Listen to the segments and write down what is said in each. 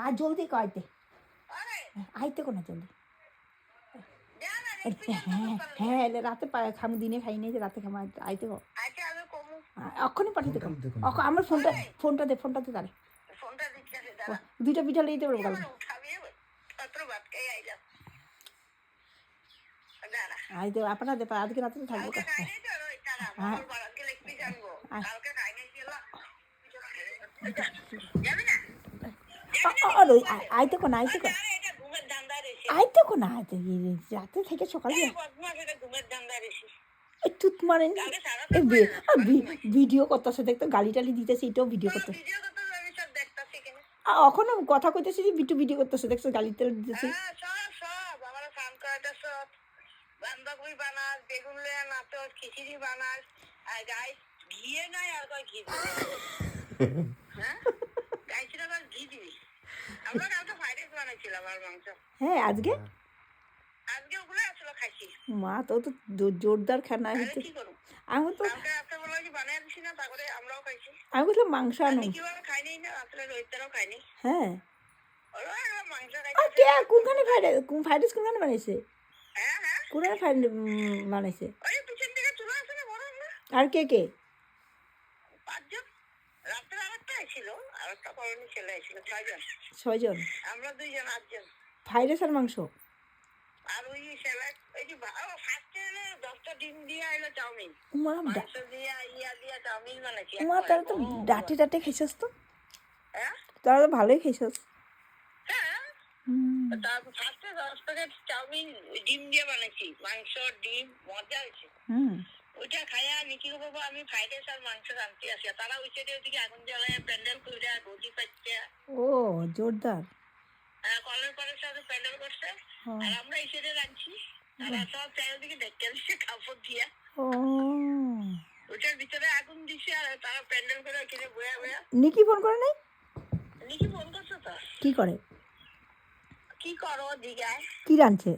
আর জলদি আইতে আইতে কোনা জলদি হ্যাঁ রাতে খামু দিনে খাই নাই যে রাতে খামু আইতে কো অক্ষণই পাঠাইতে কো আমার ফোনটা দে তারে দুইটা পিঠা লইতে পারবো কালকে আইতে আপনার দে আজকে রাতে তো থাকবো আইতে কোনা আইতে কোনা রাতে থেকে সকালে তুত মারেন ভিডিও করতেছে দেখতো গালি টালি দিতেছে এটাও ভিডিও করতেছে এখনো কথা কইতেছে যে বিটু ভিডিও করতেছে দেখছো গালি টালি দিতেছে বাঁধাকপি বানাস বেগুন লেয়া নাচস খিচুড়ি বানাস আর গাই ঘিয়ে নাই আর কয় ঘি হ্যাঁ গাইছিল আবার ঘি দিবি আমরা কালকে ফ্রাইড রাইস বানাইছিলাম আর মাংস হ্যাঁ আজকে ওগুলো আসলে খাইছি মা তো জোরদার খানা হইতে আমি তো আমি বললাম মাংস আনো হ্যাঁ কোনখানে ফ্রাইড রাইস কোনখানে বানাইছে কোনখানে ফ্রাইড বানাইছে আর কে কে ছয়জন আমরা দুইজন আটজন ফ্রাইড রাইস আর মাংস আর ওই স্যালাড এই যে ফার্স্টে 10টা ডিম দিয়ে আইলো চাউমিন মাংস দিয়ে দিয়া চাউমিন বানাইছি তারা তো ডাটে খাইছস তো হ্যাঁ তারা তো ভালোই খাইছস হ্যাঁ তারপর ফার্স্টে 10 প্যাকেট চাউমিন ডিম দিয়ে বানাইছি মাংস ডিম মজা হয়েছে ওইটা খাইয়া নিকি বাবা আমি ফ্রাইড রাইস আর মাংস রাঁধতে আসি তারা ওই সাইডে ওইদিকে আগুন জ্বালায় প্যান্ডেল করে গদি পাচ্ছে ও জোরদার কলের পরের সাথে প্যান্ডেল করছে আর আমরা এই সাইডে রাখছি তারা সব চারিদিকে দেখতে আসছে কাপড় দিয়া ওটার ভিতরে আগুন দিছে আর তারা প্যান্ডেল করে কিনে বয়া নিকি ফোন করে নাই নিকি ফোন করছো তো কি করে কি করো দিগায় কি রাঁধছে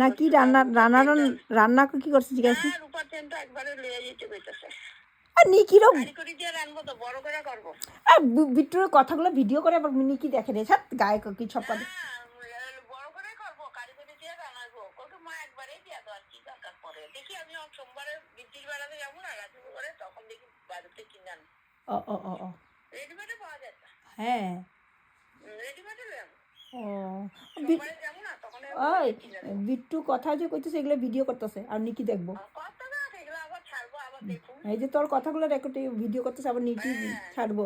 না কি রান্না কি করছে জিজ্ঞাসা আর নিকিরও বিট্টুর কথাগুলো ভিডিও করে আবার নিকি দেখে রে সাত গায়ে কি সব কথা হ্যাঁ ওই বিট্টু কথা যে কইতেছে এগুলো ভিডিও করতেছে আর নিকি দেখবো এই যে তোর কথাগুলো রেকর্ড ভিডিও করতেছে আবার নিকি ছাড়বো